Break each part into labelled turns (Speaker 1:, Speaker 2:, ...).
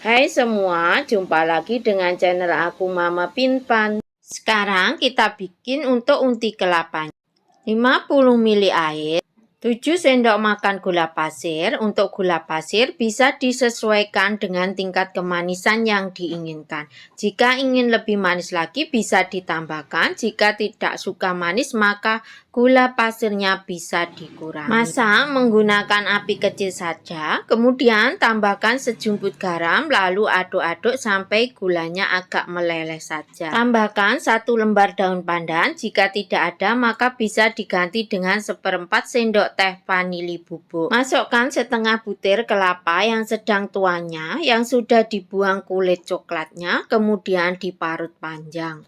Speaker 1: Hai semua, jumpa lagi dengan channel aku Mama Pinpan. Sekarang kita bikin untuk unti kelapanya. 50 ml air, 7 sendok makan gula pasir. Untuk gula pasir bisa disesuaikan dengan tingkat kemanisan yang diinginkan. Jika ingin lebih manis lagi bisa ditambahkan. Jika tidak suka manis maka gula pasirnya bisa dikurangi. Masak menggunakan api kecil saja. Kemudian tambahkan sejumput garam lalu aduk-aduk sampai gulanya agak meleleh saja. Tambahkan 1 lembar daun pandan. Jika tidak ada maka bisa diganti dengan 1/4 sendok teh vanili bubuk. Masukkan setengah butir kelapa yang sedang tuanya yang sudah dibuang kulit coklatnya, kemudian diparut panjang.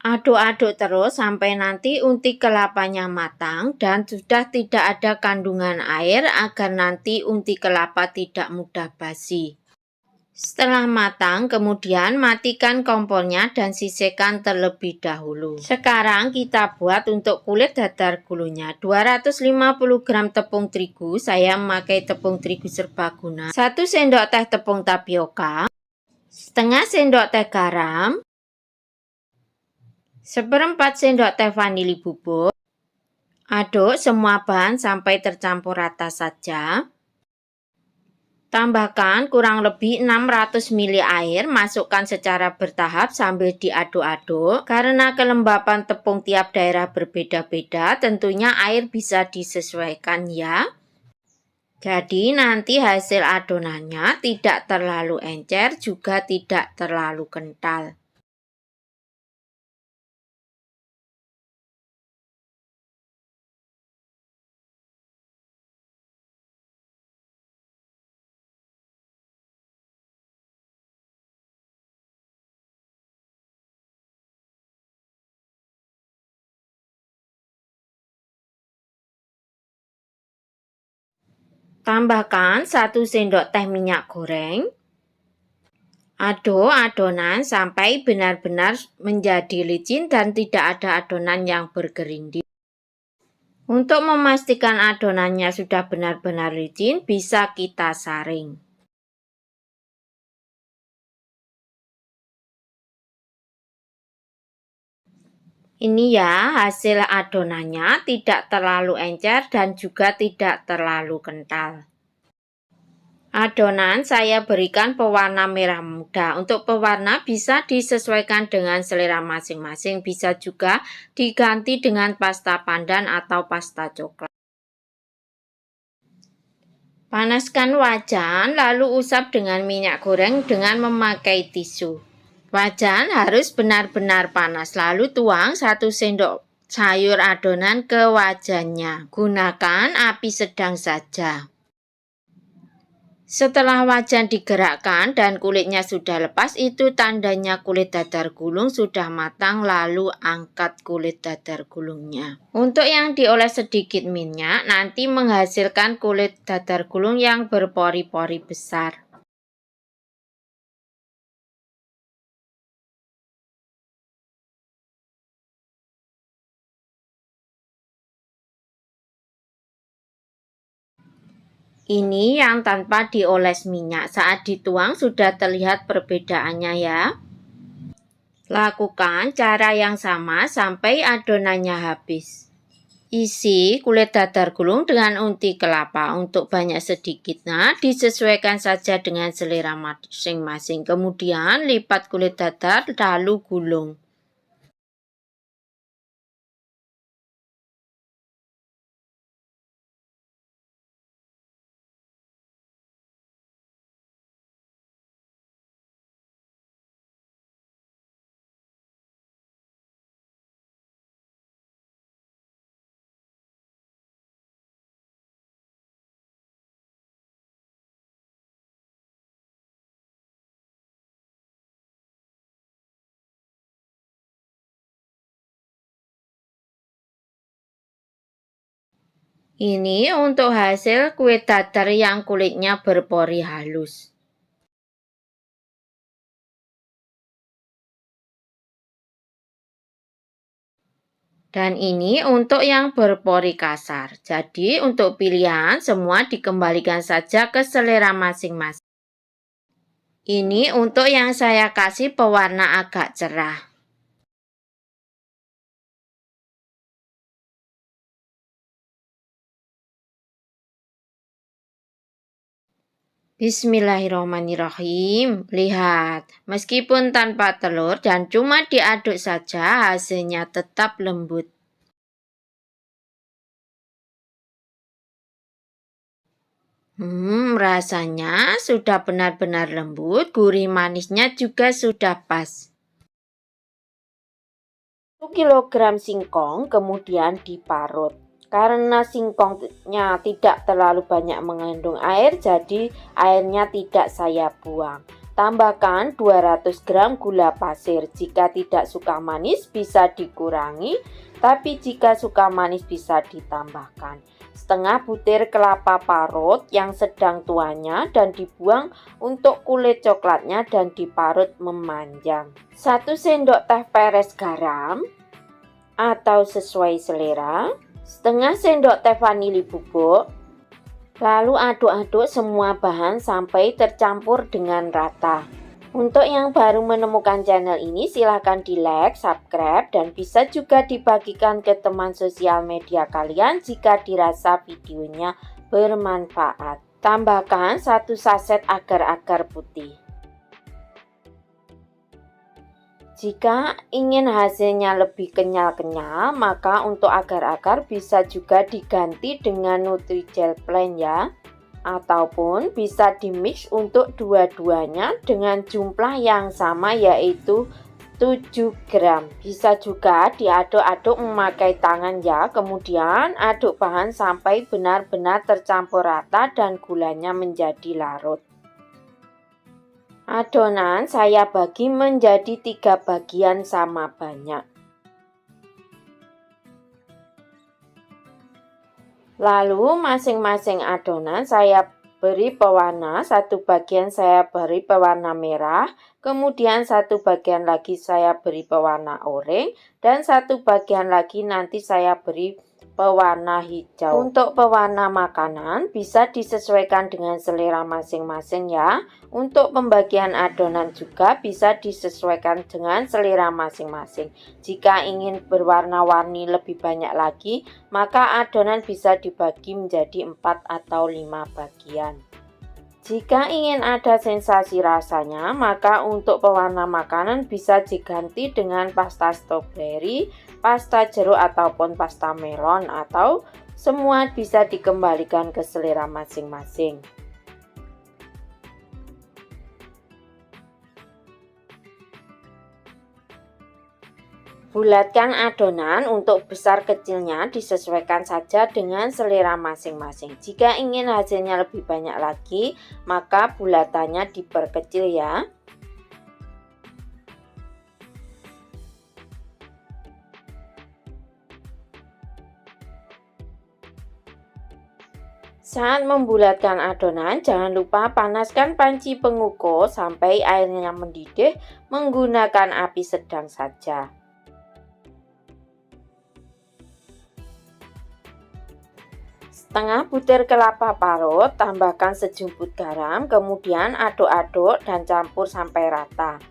Speaker 1: Aduk-aduk terus sampai nanti unti kelapanya matang dan sudah tidak ada kandungan air agar nanti unti kelapa tidak mudah basi. Setelah matang, kemudian matikan kompornya dan sisihkan terlebih dahulu. Sekarang kita buat untuk kulit dadar gulungnya. 250 gram tepung terigu, saya memakai tepung terigu serbaguna. 1 sendok teh tepung tapioka, setengah sendok teh garam, 1/4 sendok teh vanili bubuk. Aduk semua bahan sampai tercampur rata saja. Tambahkan kurang lebih 600 ml air, masukkan secara bertahap sambil diaduk-aduk. Karena kelembapan tepung tiap daerah berbeda-beda, tentunya air bisa disesuaikan ya. Jadi nanti hasil adonannya tidak terlalu encer, juga tidak terlalu kental. Tambahkan 1 sendok teh minyak goreng. Aduk adonan sampai benar-benar menjadi licin dan tidak ada adonan yang bergerindil. Untuk memastikan adonannya sudah benar-benar licin, bisa kita saring. Ini ya hasil adonannya, tidak terlalu encer dan juga tidak terlalu kental. Adonan saya berikan pewarna merah muda. Untuk pewarna bisa disesuaikan dengan selera masing-masing. Bisa juga diganti dengan pasta pandan atau pasta coklat. Panaskan wajan lalu usap dengan minyak goreng dengan memakai tisu. Wajan harus benar-benar panas. Lalu tuang 1 sendok sayur adonan ke wajannya. Gunakan api sedang saja. Setelah wajan digerakkan dan kulitnya sudah lepas, itu tandanya kulit dadar gulung sudah matang, lalu angkat kulit dadar gulungnya. Untuk yang dioles sedikit minyak, nanti menghasilkan kulit dadar gulung yang berpori-pori besar. Ini yang tanpa dioles minyak. Saat dituang sudah terlihat perbedaannya ya. Lakukan cara yang sama sampai adonannya habis. Isi kulit dadar gulung dengan unti kelapa. Untuk banyak sedikitnya disesuaikan saja dengan selera masing-masing. Kemudian lipat kulit dadar lalu gulung. Ini untuk hasil kue dadar yang kulitnya berpori halus. Dan ini untuk yang berpori kasar. Jadi untuk pilihan semua dikembalikan saja ke selera masing-masing. Ini untuk yang saya kasih pewarna agak cerah. Bismillahirrahmanirrahim. Lihat, meskipun tanpa telur dan cuma diaduk saja, hasilnya tetap lembut. Rasanya sudah benar-benar lembut, gurih manisnya juga sudah pas. 1 kilogram singkong kemudian diparut. Karena singkongnya tidak terlalu banyak mengandung air, jadi airnya tidak saya buang. Tambahkan 200 gram gula pasir. Jika tidak suka manis bisa dikurangi, tapi jika suka manis bisa ditambahkan. Setengah butir kelapa parut yang sedang tuanya dan dibuang untuk kulit coklatnya dan diparut memanjang. 1 sendok teh peres garam atau sesuai selera. Setengah sendok teh vanili bubuk. Lalu aduk-aduk semua bahan sampai tercampur dengan rata. Untuk yang baru menemukan channel ini, silahkan di like, subscribe, dan bisa juga dibagikan ke teman sosial media kalian jika dirasa videonya bermanfaat. Tambahkan 1 saset agar-agar putih. Jika ingin hasilnya lebih kenyal-kenyal, maka untuk agar-agar bisa juga diganti dengan Nutrijel plain ya. Ataupun bisa dimix untuk dua-duanya dengan jumlah yang sama yaitu 7 gram. Bisa juga diaduk-aduk memakai tangan ya. Kemudian aduk bahan sampai benar-benar tercampur rata dan gulanya menjadi larut. Adonan saya bagi menjadi 3 bagian sama banyak. Lalu masing-masing adonan saya beri pewarna, 1 bagian saya beri pewarna merah, kemudian 1 bagian lagi saya beri pewarna oranye, dan 1 bagian lagi nanti saya beri pewarna hijau. Untuk pewarna makanan bisa disesuaikan dengan selera masing-masing ya. Untuk pembagian adonan juga bisa disesuaikan dengan selera masing-masing. Jika ingin berwarna-warni lebih banyak lagi, maka adonan bisa dibagi menjadi 4 atau 5 bagian. Jika ingin ada sensasi rasanya, maka untuk pewarna makanan bisa diganti dengan pasta stroberi, pasta jeruk ataupun pasta melon, atau semua bisa dikembalikan ke selera masing-masing. Bulatkan adonan, untuk besar kecilnya disesuaikan saja dengan selera masing-masing. Jika ingin hasilnya lebih banyak lagi, maka bulatannya diperkecil ya. Saat membulatkan adonan, jangan lupa panaskan panci pengukur sampai airnya mendidih menggunakan api sedang saja. Setengah butir kelapa parut, tambahkan sejumput garam, kemudian aduk-aduk dan campur sampai rata.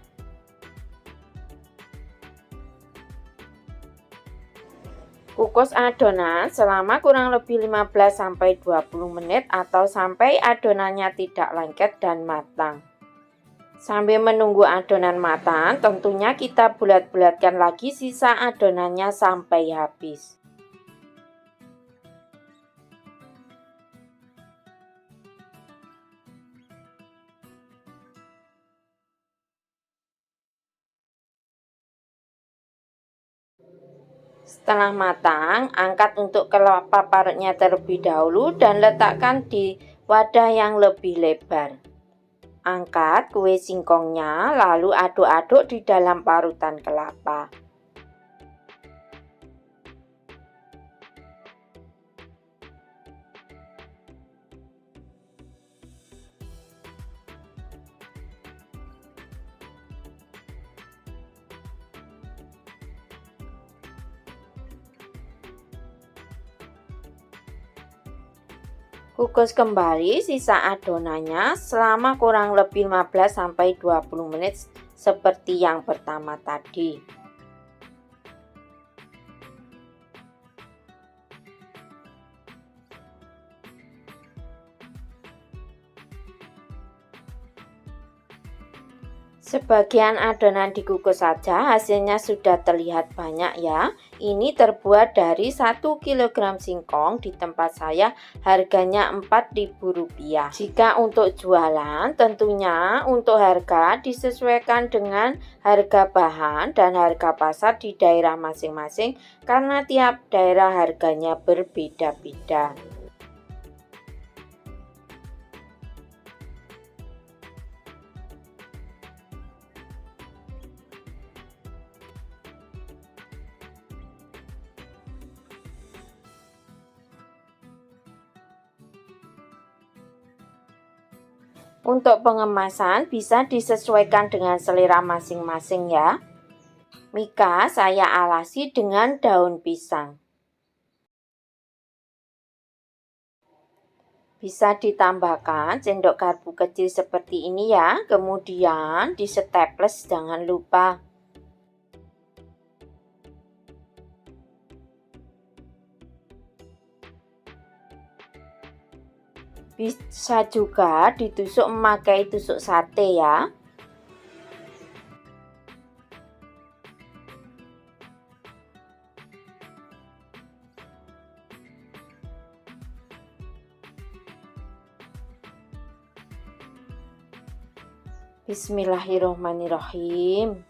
Speaker 1: Kukus adonan selama kurang lebih 15-20 menit atau sampai adonannya tidak lengket dan matang. Sambil menunggu adonan matang, tentunya kita bulat-bulatkan lagi sisa adonannya sampai habis. Setelah matang, angkat untuk kelapa parutnya terlebih dahulu dan letakkan di wadah yang lebih lebar. Angkat kue singkongnya, lalu aduk-aduk di dalam parutan kelapa. Kukus kembali sisa adonannya selama kurang lebih 15-20 menit seperti yang pertama tadi. Sebagian adonan dikukus saja, hasilnya sudah terlihat banyak ya. Ini terbuat dari 1 kg singkong, di tempat saya harganya Rp4.000. Jika untuk jualan, tentunya untuk harga disesuaikan dengan harga bahan dan harga pasar di daerah masing-masing karena tiap daerah harganya berbeda-beda. Untuk pengemasan bisa disesuaikan dengan selera masing-masing ya. Mika saya alasi dengan daun pisang. Bisa ditambahkan sendok garpu kecil seperti ini ya. Kemudian diseteples jangan lupa. Bisa juga ditusuk memakai tusuk sate ya. Bismillahirrohmanirrohim.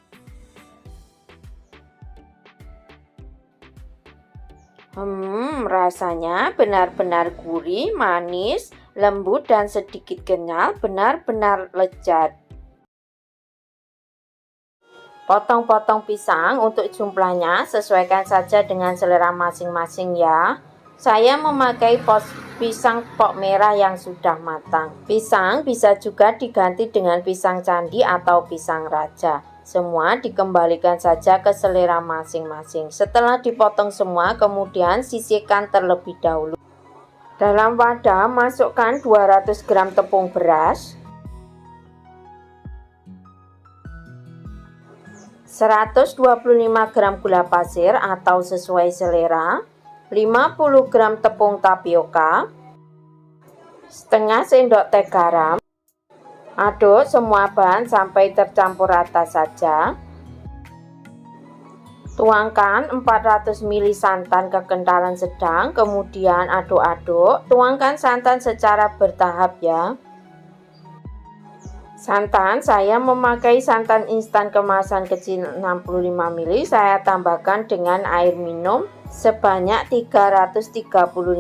Speaker 1: Rasanya benar-benar gurih, manis, lembut dan sedikit kenyal, benar-benar lezat. Potong-potong pisang untuk jumlahnya sesuaikan saja dengan selera masing-masing ya. Saya memakai pisang pok merah yang sudah matang. Pisang bisa juga diganti dengan pisang candi atau pisang raja. Semua dikembalikan saja ke selera masing-masing. Setelah dipotong semua, kemudian sisihkan terlebih dahulu. Dalam wadah masukkan 200 gram tepung beras, 125 gram gula pasir atau sesuai selera, 50 gram tepung tapioka, setengah sendok teh garam. Aduk semua bahan sampai tercampur rata saja. Tuangkan 400 ml santan kekentalan sedang, kemudian aduk-aduk. Tuangkan santan secara bertahap ya. Santan saya memakai santan instan kemasan kecil 65 ml. Saya tambahkan dengan air minum sebanyak 335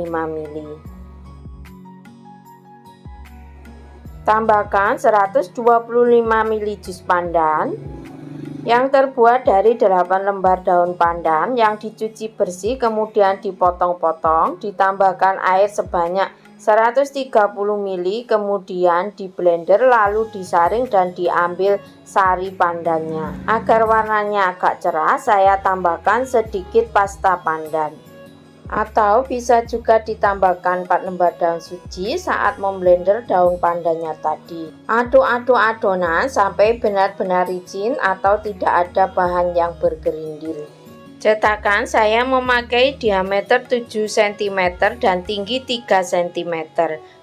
Speaker 1: ml. Tambahkan 125 ml jus pandan yang terbuat dari 8 lembar daun pandan yang dicuci bersih kemudian dipotong-potong. Ditambahkan air sebanyak 130 ml, kemudian di blender lalu disaring dan diambil sari pandannya. Agar warnanya agak cerah, saya tambahkan sedikit pasta pandan. Atau bisa juga ditambahkan 4 lembar daun suji saat memblender daun pandannya tadi. Aduk-aduk adonan sampai benar-benar licin atau tidak ada bahan yang bergerindil. Cetakan saya memakai diameter 7 cm dan tinggi 3 cm.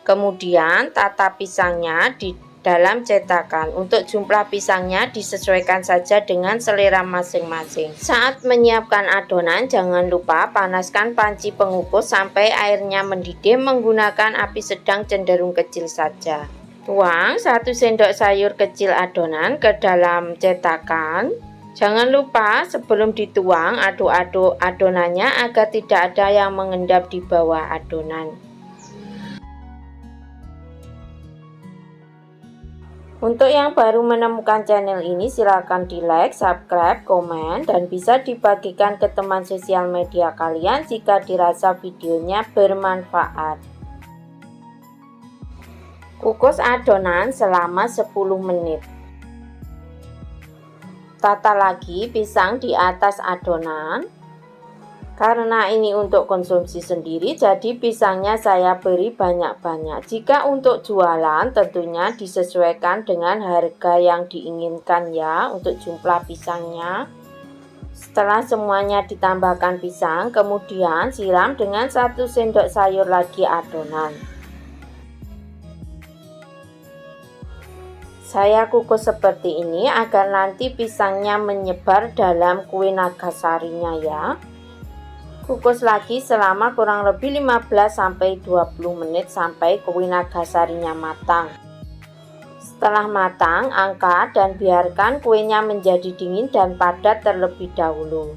Speaker 1: Kemudian tata pisangnya di dalam cetakan. Untuk jumlah pisangnya disesuaikan saja dengan selera masing-masing. Saat menyiapkan adonan jangan lupa panaskan panci pengukus sampai airnya mendidih menggunakan api sedang cenderung kecil saja. Tuang 1 sendok sayur kecil adonan ke dalam cetakan. Jangan lupa sebelum dituang aduk-aduk adonannya agar tidak ada yang mengendap di bawah adonan. Untuk yang baru menemukan channel ini silahkan di like, subscribe, komen, dan bisa dibagikan ke teman sosial media kalian jika dirasa videonya bermanfaat. Kukus adonan selama 10 menit. Tata lagi pisang di atas adonan. Karena ini untuk konsumsi sendiri, jadi pisangnya saya beri banyak-banyak. Jika untuk jualan, tentunya disesuaikan dengan harga yang diinginkan ya, untuk jumlah pisangnya. Setelah semuanya ditambahkan pisang, kemudian siram dengan 1 sendok sayur lagi adonan. Saya kukus seperti ini agar nanti pisangnya menyebar dalam kue nagasarinya ya. Kukus lagi selama kurang lebih 15-20 menit sampai kue nagasarinya matang. Setelah matang, angkat dan biarkan kuenya menjadi dingin dan padat terlebih dahulu.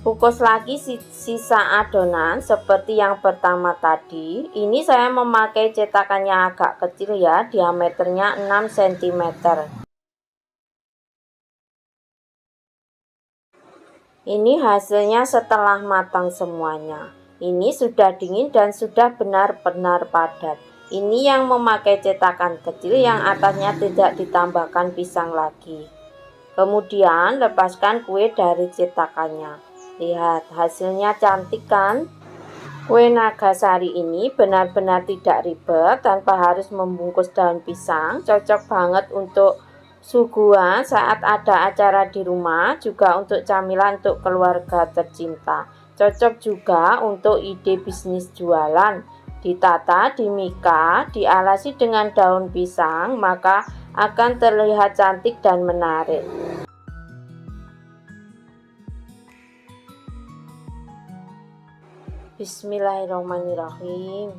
Speaker 1: Kukus lagi sisa adonan seperti yang pertama tadi. Ini saya memakai cetakannya agak kecil ya, diameternya 6 cm. Ini hasilnya setelah matang semuanya. Ini sudah dingin dan sudah benar-benar padat. Ini yang memakai cetakan kecil yang atasnya tidak ditambahkan pisang lagi. Kemudian lepaskan kue dari cetakannya. Lihat, hasilnya cantik kan? Kue nagasari ini benar-benar tidak ribet tanpa harus membungkus daun pisang. Cocok banget untuk suguhan saat ada acara di rumah, juga untuk camilan untuk keluarga tercinta. Cocok juga untuk ide bisnis jualan. Ditata di mika, dialasi dengan daun pisang, maka akan terlihat cantik dan menarik. Bismillahirrahmanirrahim.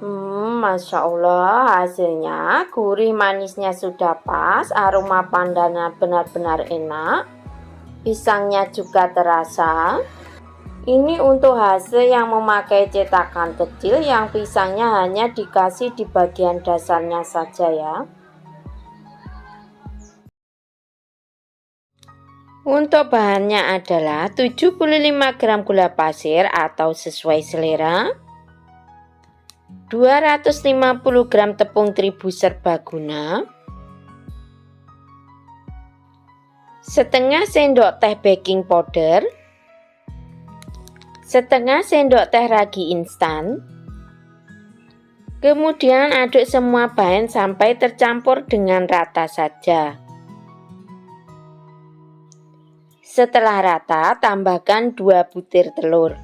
Speaker 1: Masya Allah, hasilnya gurih manisnya sudah pas, aroma pandannya benar-benar enak, pisangnya juga terasa. Ini untuk hasil yang memakai cetakan kecil, yang pisangnya hanya dikasih di bagian dasarnya saja ya. Untuk bahannya adalah 75 gram gula pasir atau sesuai selera, 250 gram tepung terigu serbaguna, setengah sendok teh baking powder, setengah sendok teh ragi instan. Kemudian aduk semua bahan sampai tercampur dengan rata saja. Setelah rata, tambahkan 2 butir telur.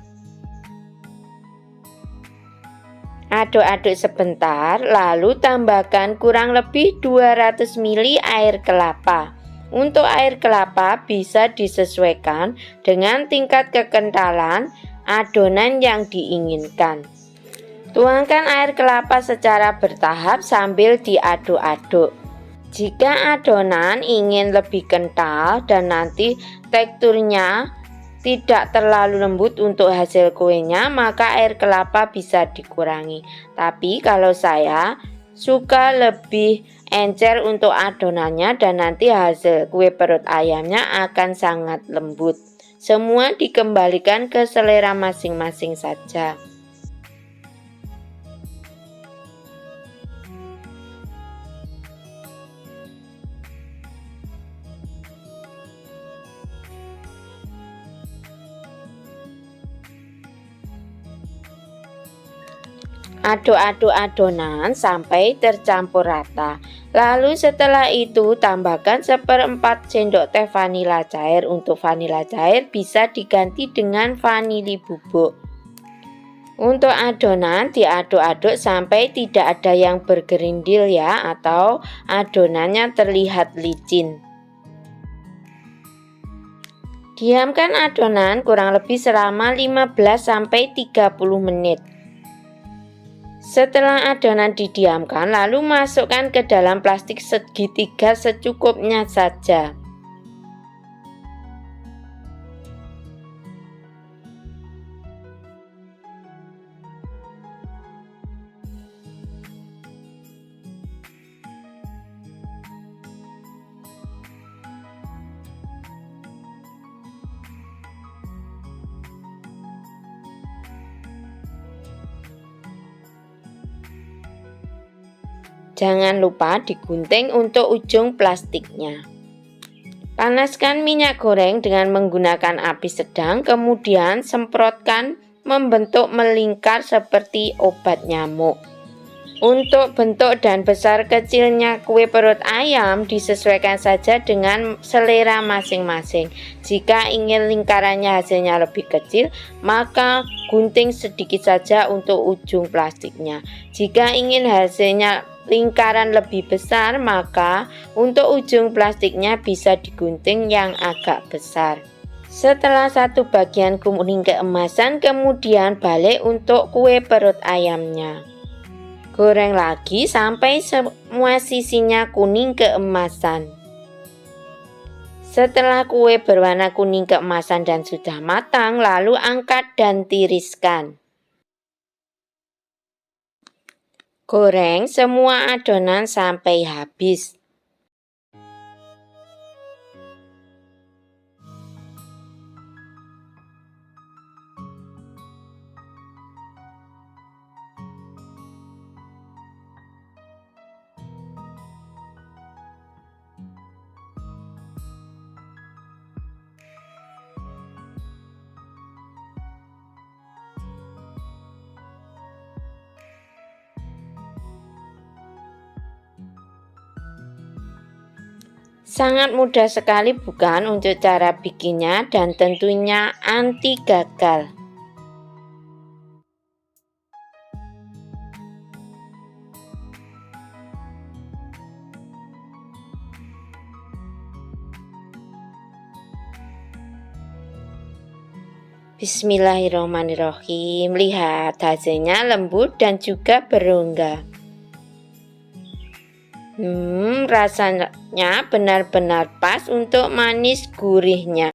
Speaker 1: Aduk-aduk sebentar, lalu tambahkan kurang lebih 200 ml air kelapa. Untuk air kelapa bisa disesuaikan dengan tingkat kekentalan adonan yang diinginkan. Tuangkan air kelapa secara bertahap sambil diaduk-aduk. Jika adonan ingin lebih kental dan nanti teksturnya tidak terlalu lembut untuk hasil kuenya, maka air kelapa bisa dikurangi. Tapi kalau saya suka lebih encer untuk adonannya dan nanti hasil kue perut ayamnya akan sangat lembut. Semua dikembalikan ke selera masing-masing saja. Aduk-aduk adonan sampai tercampur rata. Lalu setelah itu tambahkan 1/4 sendok teh vanila cair. Untuk vanila cair bisa diganti dengan vanili bubuk. Untuk adonan diaduk-aduk sampai tidak ada yang bergerindil ya, atau adonannya terlihat licin. Diamkan adonan kurang lebih selama 15-30 menit. Setelah adonan didiamkan, lalu masukkan ke dalam plastik segitiga secukupnya saja. Jangan lupa digunting untuk ujung plastiknya. Panaskan minyak goreng dengan menggunakan api sedang, kemudian semprotkan membentuk melingkar seperti obat nyamuk. Untuk bentuk dan besar kecilnya kue perut ayam disesuaikan saja dengan selera masing-masing. Jika ingin lingkarannya hasilnya lebih kecil, maka gunting sedikit saja untuk ujung plastiknya. Jika ingin hasilnya lingkaran lebih besar, maka untuk ujung plastiknya bisa digunting yang agak besar. Setelah satu bagian kuning keemasan, kemudian balik untuk kue perut ayamnya. Goreng lagi sampai semua sisinya kuning keemasan. Setelah kue berwarna kuning keemasan dan sudah matang, lalu angkat dan tiriskan. Goreng semua adonan sampai habis. Sangat mudah sekali bukan untuk cara bikinnya dan tentunya anti gagal. Bismillahirrahmanirrahim. Lihat hasilnya lembut dan juga berongga. Rasanya benar-benar pas untuk manis gurihnya.